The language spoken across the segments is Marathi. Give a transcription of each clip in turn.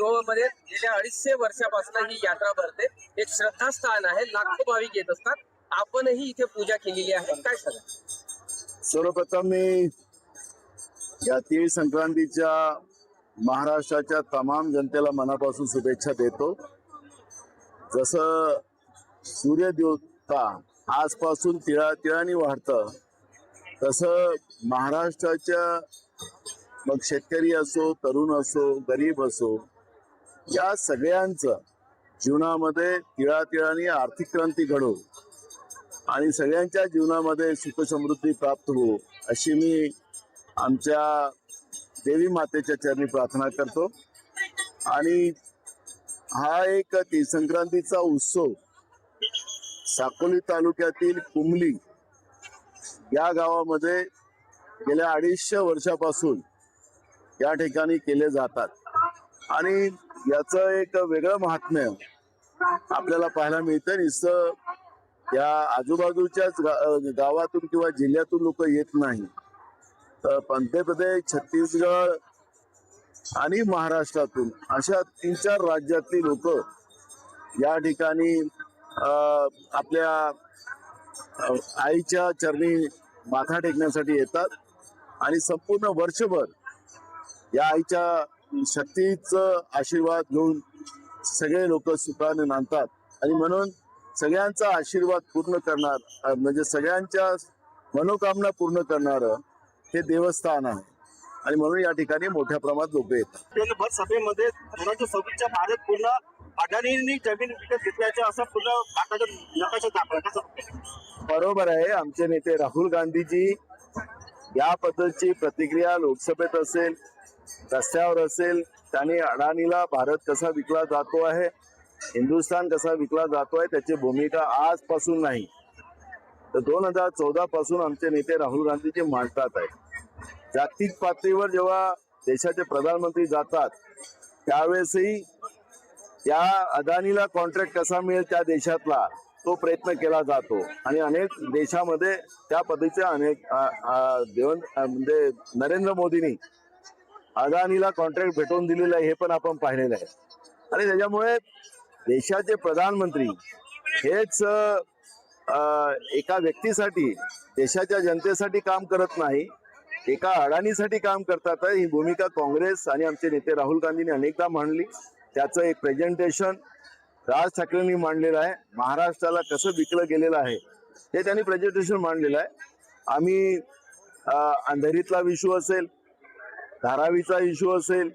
गोव्यामध्ये गेल्या 250 वर्षापासून ही यात्रा भरते. एक श्रद्धास्थान आहे, लाखो भाविक येत असतात. आपणही इथे पूजा केलेली आहे, काय सांगा? सर्वप्रथम मी या तीळ संक्रांतीच्या महाराष्ट्राच्या तमाम जनतेला मनापासून शुभेच्छा देतो. जसं सूर्यदेवता आजपासून तिळातिळाने वाढतं, तसं महाराष्ट्राच्या मग शेतकरी असो, तरुण असो, गरीब असो, या सगळ्यांचं जीवनामध्ये तिळातिळाने आर्थिक क्रांती घडो आणि सगळ्यांच्या जीवनामध्ये सुख समृद्धी प्राप्त हो, अशी मी आमच्या देवी मातेच्या चरणी प्रार्थना करतो. आणि हा एक तीळ संक्रांतीचा उत्सव साकोली तालुक्यातील कुमली या गावामध्ये गेल्या 250 वर्षापासून या ठिकाणी केले जातात. आणि याचं एक वेगळं महात्म्य आपल्याला पाहायला मिळतं. नुसतं या आजूबाजूच्याच गावातून किंवा जिल्ह्यातून लोक येत नाही, तर मध्य प्रदेश, छत्तीसगड आणि महाराष्ट्रातून अशा 3-4 राज्यातली लोक या ठिकाणी आपल्या आईच्या चरणी माथा टेकण्यासाठी येतात. आणि संपूर्ण वर्षभर या आईच्या शक्तीचं आशीर्वाद घेऊन सगळे लोक सुखाने नांदतात. आणि म्हणून सगळ्यांचा आशीर्वाद पूर्ण करणार, म्हणजे सगळ्यांच्या मनोकामना पूर्ण करणारं हे देवस्थान आहे. आणि म्हणून या ठिकाणी मोठ्या प्रमाणात लोक येतात. भर सभेमध्ये 2026च्या भारत पूर्ण अडाणींनी जमीन विकत घेतल्याचं असं पूर्ण नकाशा दाखवला. बरोबर आहे. आमचे नेते राहुल गांधीजी या पद्धतीची प्रतिक्रिया लोकसभेत असेल, रस्त्यावर असेल, त्यांनी अडाणीला भारत कसा विकला जातो आहे, हिंदुस्थान कसा विकला जातोय, त्याची भूमिका आजपासून नाही तर 2014 पासून आमचे नेते राहुल गांधीजी मांडतात आहे. जागतिक पातळीवर जेव्हा देशाचे प्रधानमंत्री जातात त्यावेळेसही त्या अदानीला कॉन्ट्रॅक्ट कसा मिळेल त्या देशातला, तो प्रयत्न केला जातो. आणि अनेक देशामध्ये त्या पद्धतीचे अनेक म्हणजे नरेंद्र मोदींनी अदानीला कॉन्ट्रॅक्ट भेटवून दिलेलं आहे, हे पण आपण पाहिलेलं आहे. आणि त्याच्यामुळे देशाचे प्रधानमंत्री हेच एका व्यक्तीसाठी, देशाच्या जनतेसाठी काम करत नाही, एका अडाणीसाठी काम करतात. ही भूमिका काँग्रेस आणि आमचे नेते राहुल गांधींनी अनेकदा मांडली. त्याचं एक प्रेझेंटेशन राज ठाकरेंनी मांडलेलं आहे. महाराष्ट्राला कसं विकलं गेलेलं आहे हे त्यांनी प्रेझेंटेशन मांडलेलं आहे. आम्ही अंधेरीतला इश्यू असेल, धारावीचा इश्यू असेल,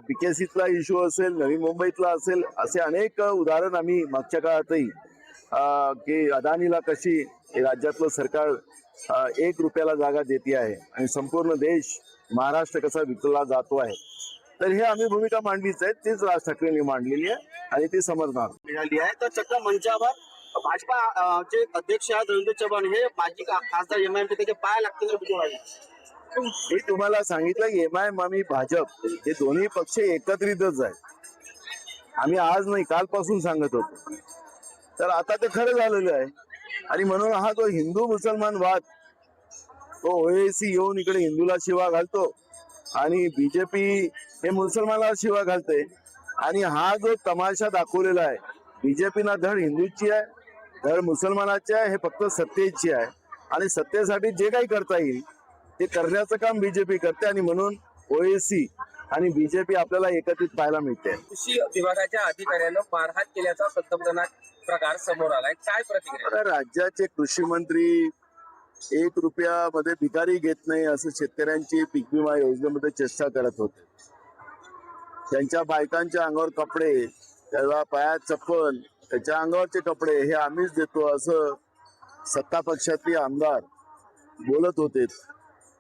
बीकेसीतला इश्यू असेल, नवी मुंबईतला असेल, असे अनेक उदाहरण आम्ही मागच्या काळातही की अदानीला कशी राज्यातलं सरकार 1 रुपयाला जागा देते आहे आणि संपूर्ण देश महाराष्ट्र कसा विकला जातो आहे, तर हे आम्ही भूमिका मांडलीच आहे. तीच राज ठाकरेंनी मांडलेली आहे आणि ती समजणार मिळाली आहे. तर चक्क मंचावर भाजपा चे अध्यक्ष आहेत रवींद्र चव्हाण हे माजी खासदार MIM त्याचे पाय लागतील. मी तुम्हाला सांगितलं की MIM आणि भाजप हे दोन्ही पक्ष एकत्रितच आहेत. आम्ही आज नाही, कालपासून सांगत होतो. तर आता ते खरं झालेलं आहे. आणि म्हणून हा जो हिंदू मुसलमान वाद, तो OAC येऊन इकडे हिंदूला शिवा घालतो आणि BJP हे मुसलमानाला शिवा घालते. आणि हा जो तमाशा दाखवलेला आहे, BJP ना धड हिंदूची आहे, धड मुसलमानाची आहे, हे फक्त सत्तेची आहे. आणि सत्तेसाठी जे काही करता येईल ते करण्याचं काम BJP करते. आणि म्हणून OAC आणि BJP आपल्याला एकत्रित पाहायला मिळते. कृषी विभागाच्या अधिकाऱ्यानं मारहाण केल्याचा संतप्तनाक प्रकार समोर आलाय, काय प्रतिक्रिया? राज्याचे कृषी मंत्री 1 रुपयामध्ये भिकारी घेत नाही असं शेतकऱ्यांची पीक विमा योजनेमध्ये चर्चा करत होते. त्यांच्या बायकांच्या अंगावर कपडे, त्याला पायात चप्पल, त्याच्या अंगावरचे कपडे हे आम्हीच देतो असं सत्ता पक्षातले आमदार बोलत होते.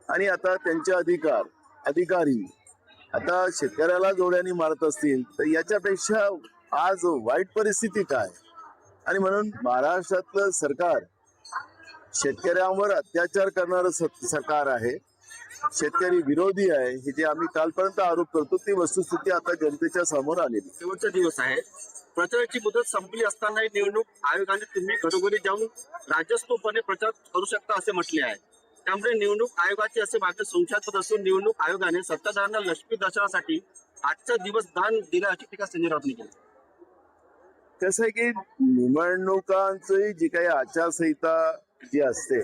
आणि आता त्यांचे अधिकारी आता शेतकऱ्याला जोड्याने मारत असतील तर याच्यापेक्षा आज वाईट परिस्थिती काय? आणि म्हणून महाराष्ट्रातलं सरकार शेतकऱ्यांवर अत्याचार करणारं सरकार आहे, शेतकरी विरोधी आहे. हे जे आम्ही कालपर्यंत आरोप करतो ती वस्तुस्थिती आता जनतेच्या समोर आलेली. शेवटचा दिवस आहे, प्रचाराची मुदत संपली असताना निवडणूक आयोगाने तुम्ही घरोघरी जाऊन राजस्वपणे प्रचार करू शकता असे म्हटले आहे. त्यामुळे निवडणूक आयोगाचे असे मागणी संशयास्पद असून निवडणूक आयोगाने सत्ताधाऱ्यांना लक्ष्मी दर्शनासाठी आजचा दिवस दान दिला अशी टीका संजय राऊतने केली. कसं आहे की निवडणुकांची जी काही आचारसंहिता जी असते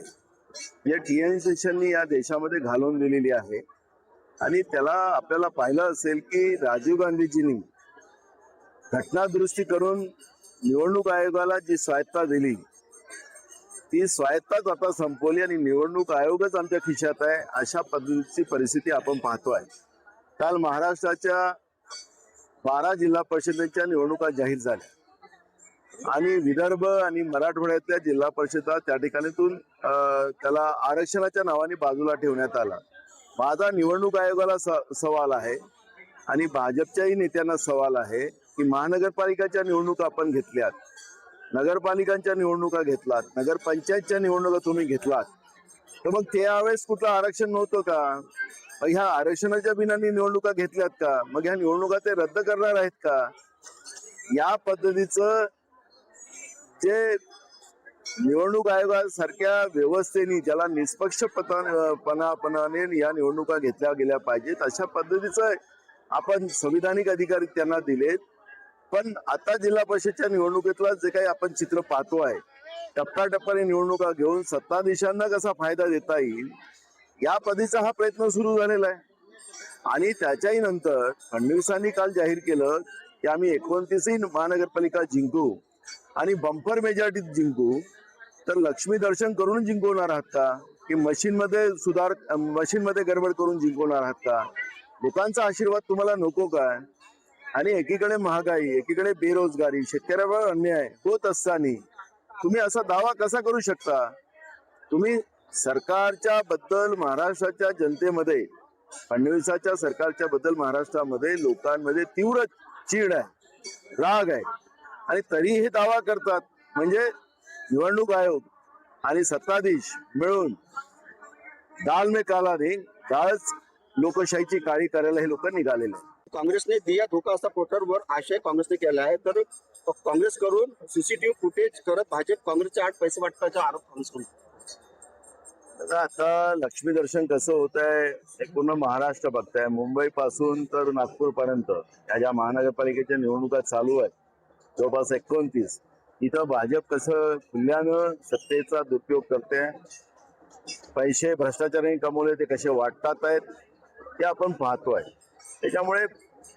या टीएन सेशननी या देशामध्ये घालून दिलेली आहे आणि त्याला आपल्याला पाहिलं असेल की राजीव गांधीजींनी घटनादुरुस्ती करून निवडणूक आयोगाला जी स्वायत्ता दिली ती स्वायत्ताच आता संपवली आणि निवडणूक आयोगच आमच्या खिशात आहे अशा पद्धतीची परिस्थिती आपण पाहतोय. काल महाराष्ट्राच्या 12 जिल्हा परिषदेच्या निवडणुका जाहीर झाल्या आणि विदर्भ आणि मराठवाड्यातल्या जिल्हा परिषदा त्या ठिकाणीतून त्याला आरक्षणाच्या नावाने बाजूला ठेवण्यात आला. माझा निवडणूक आयोगाला सवाल आहे आणि भाजपच्याही नेत्यांना सवाल आहे की महानगरपालिकाच्या निवडणुका आपण घेतल्यात, नगरपालिकांच्या निवडणुका घेतलात, नगरपंचायतच्या निवडणुका तुम्ही घेतलात, तर मग त्यावेळेस कुठलं आरक्षण नव्हतं का? मग ह्या आरक्षणाच्या बिनाने निवडणुका घेतल्यात का? मग ह्या निवडणुका ते रद्द करणार आहेत का? या पद्धतीचं जे निवडणूक आयोगासारख्या व्यवस्थेने ज्याला निष्पक्षपणाने या निवडणुका घेतल्या गेल्या पाहिजेत अशा पद्धतीचं आपण संविधानिक अधिकार त्यांना दिलेत. पण आता जिल्हा परिषदच्या निवडणुकीतला जे काही आपण चित्र पाहतो आहे टप्प्याटप्प्याने निवडणुका घेऊन सत्ताधीशांना कसा फायदा देता येईल या पद्धतीचा हा प्रयत्न सुरू झालेला आहे. आणि त्याच्याही नंतर फडणवीसांनी काल जाहीर केलं की आम्ही 29ही महानगरपालिका जिंकू आणि बंपर मेजॉरिटीत जिंकू. तर लक्ष्मी दर्शन करून जिंकवणार आहात का की मशीनमध्ये गडबड करून जिंकवणार आहात का? लोकांचा आशीर्वाद तुम्हाला नको का? आणि एकीकडे महागाई, एकीकडे बेरोजगारी, शेतकऱ्यावर अन्याय होत असताना तुम्ही असा दावा कसा करू शकता? तुम्ही सरकारच्या बद्दल महाराष्ट्राच्या जनतेमध्ये फडणवीसाच्या सरकारच्या बद्दल महाराष्ट्रामध्ये लोकांमध्ये तीव्र चीड आहे, राग आहे आणि तरी हे दावा करतात. म्हणजे निवडणूक आयोग आणि सत्ताधीश मिळून दाल में काला दे, डाळच लोकशाहीची काळी करायला हे लोक निघालेले आहेत. काँग्रेसने दिया धोका असा पोर्टलवर आशय काँग्रेसने केला आहे. तर काँग्रेस करून सीसीटीव्ही फुटेज करत भाजप काँग्रेसचे 8 पैसे वाटपाचा आरोप काँग्रेस करतो. आता लक्ष्मी दर्शन कसं होत आहे हे पूर्ण महाराष्ट्र बघताय. मुंबई पासून तर नागपूर पर्यंत या ज्या महानगरपालिकेच्या निवडणुका चालू आहेत जवळपास 29, इथं भाजप कसं खुल्यानं सत्तेचा दुरुपयोग करते, पैसे भ्रष्टाचाराने कमवले ते कसे वाटतात आहेत ते आपण पाहतोय. त्याच्यामुळे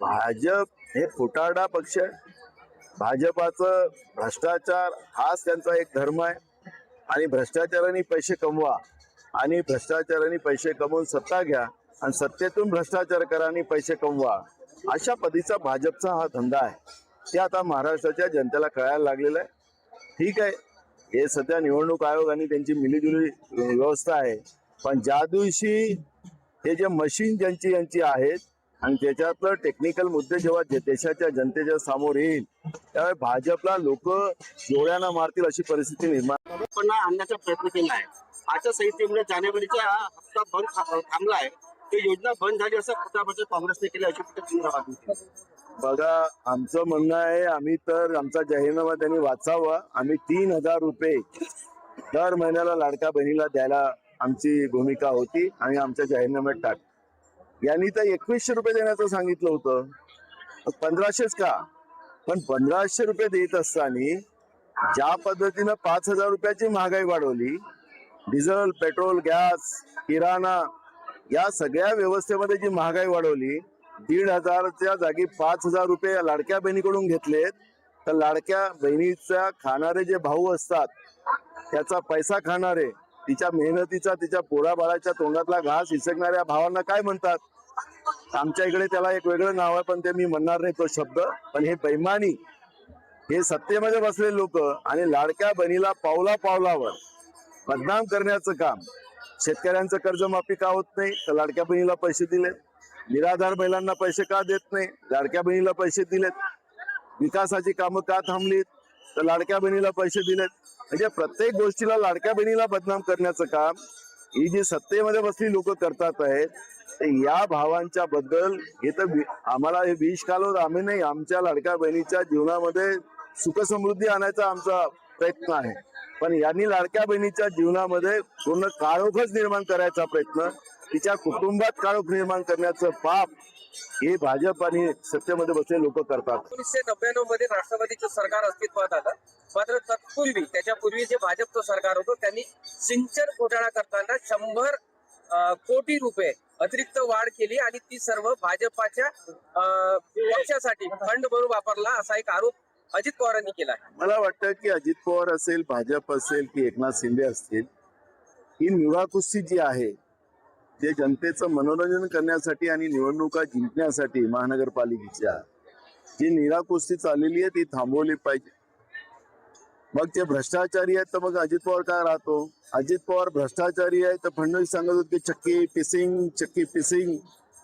भाजप हे फुटारडा पक्ष आहे. भाजपाचं भ्रष्टाचार हाच त्यांचा एक धर्म आहे आणि भ्रष्टाचाराने पैसे कमवा आणि भ्रष्टाचाराने पैसे कमवून सत्ता घ्या आणि सत्तेतून भ्रष्टाचार करा आणि पैसे कमवा अशा पद्धतीचा भाजपचा हा धंदा आहे. ते आता महाराष्ट्राच्या जनतेला कळायला लागलेलं आहे. ठीक आहे, हे सध्या निवडणूक आयोग आणि त्यांची मिलीजुली व्यवस्था आहे, पण ज्या दिवशी हे जे मशीन यांची आहेत आणि त्याच्यातलं टेक्निकल मुद्दे जेव्हा देशाच्या जनतेच्या समोर येईल त्यावेळी भाजपला लोक डोळ्यांना मारतील अशी परिस्थिती निर्माण आणण्याचा प्रयत्न केला आहे. आचारसंहितेमुळे जानेवारीचा हप्ता बंद थांबला आहे. ती योजना बंद झाली असं प्रचार काँग्रेसने केलं अशी टीका बघा, आमचं म्हणणं आहे आम्ही तर आमचा जाहीरनामा त्यांनी वाचावा. आम्ही 3,000 रुपये दर महिन्याला लाडक्या बहिणीला द्यायला आमची भूमिका होती आणि आमच्या जाहीरनाम्यात टाक. यांनी तर 2100 रुपये देण्याचं सांगितलं होतं. 1500च का? पण 1500 रुपये देत असताना ज्या पद्धतीनं 5,000 रुपयाची महागाई वाढवली, डिझेल, पेट्रोल, गॅस, किराणा या सगळ्या व्यवस्थेमध्ये जी महागाई वाढवली, 1,500च्या जागी 5,000 रुपये लाडक्या बहिणीकडून घेतलेत. तर लाडक्या बहिणीचा खाणारे जे भाऊ असतात त्याचा पैसा खाणारे, तिच्या मेहनतीचा, तिच्या पोराबाळाच्या तोंडातला घास हिसकणाऱ्या भावांना काय म्हणतात? आमच्या इकडे त्याला एक वेगळं नाव आहे, पण ते मी म्हणणार नाही तो शब्द. पण हे बेईमानी, हे सत्तेमध्ये बसलेले लोक आणि लाडक्या बहिणीला पावला पावलावर बदनाम करण्याचं काम. शेतकऱ्यांचं कर्जमाफी का होत नाही? तर लाडक्या बहिणीला पैसे दिलेत. निराधार महिलांना पैसे का देत नाही? लाडक्या बहिणीला पैसे दिलेत. विकासाची कामं का थांबलीत? तर लाडक्या बहिणीला पैसे दिलेत. म्हणजे प्रत्येक गोष्टीला लाडक्या बहिणीला बदनाम करण्याचं काम ही जी सत्तेमध्ये बसली लोक करतात आहेत. या भावांच्या बद्दल हे तर आम्हाला हे विष कालवत आम्ही नाही, आमच्या लाडक्या बहिणीच्या जीवनामध्ये सुख समृद्धी आणायचा आमचा प्रयत्न आहे. पण यांनी लाडक्या बहिणीच्या जीवनामध्ये पूर्ण काळोखच निर्माण करायचा प्रयत्न, तिच्या कुटुंबात काळोख निर्माण करण्याचं पाप हे भाजप आणि सत्तेमध्ये बसलेले लोक करतात. 1999 मध्ये राष्ट्रवादीचं सरकार अस्तित्वात आलं, मात्र तत्पूर्वी त्याच्यापूर्वी जे भाजपचं सरकार होतं त्यांनी सिंचन घोटाळा करताना 100 कोटी रुपये अतिरिक्त वाढ केली आणि ती सर्व भाजपाच्या पक्षासाठी फंड म्हणून वापरला असा एक आरोप अजित पवारांनी केला आहे. मला वाटतं की अजित पवार असेल, भाजप असेल की एकनाथ शिंदे असतील, ही निराकुस्ती जी आहे ते जनतेचं मनोरंजन करण्यासाठी आणि निवडणुका जिंकण्यासाठी महानगरपालिकेच्या जी निराकुस्ती चाललेली आहे ती थांबवली पाहिजे. मग ते भ्रष्टाचारी आहेत तर मग अजित पवार काय राहतो? अजित पवार भ्रष्टाचारी आहे तर फडणवीस सांगत होते चक्की पिसिंग,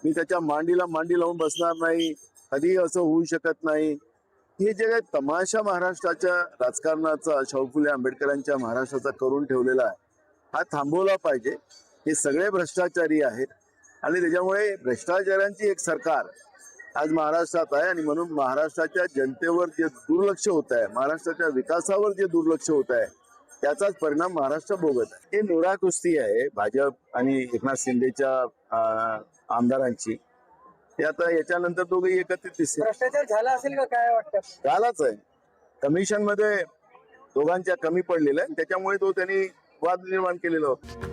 मी त्याच्या मांडीला मांडी लावून बसणार नाही, कधी असं होऊ शकत नाही. हे जे काही तमाशा महाराष्ट्राच्या राजकारणाचा, शाहू फुले आंबेडकरांच्या महाराष्ट्राचा करून ठेवलेला आहे, हा थांबवला पाहिजे. हे सगळे भ्रष्टाचारी आहेत आणि त्याच्यामुळे भ्रष्टाचारांची एक सरकार आज महाराष्ट्रात आहे आणि म्हणून महाराष्ट्राच्या जनतेवर जे दुर्लक्ष होत आहे, महाराष्ट्राच्या विकासावर जे दुर्लक्ष होत आहे, त्याचाच परिणाम महाराष्ट्र भोगत आहे. हे निराकुस्ती आहे भाजप आणि एकनाथ शिंदेच्या आमदारांची. ते आता याच्यानंतर दोघे एकत्रित दिसतील. भ्रष्टाचार झाला असेल का काय वाटतं? झालाच आहे. कमिशन मध्ये दोघांच्या कमी पडलेलं आहे, त्याच्यामुळे तो त्यांनी वाद निर्माण केलेला होता.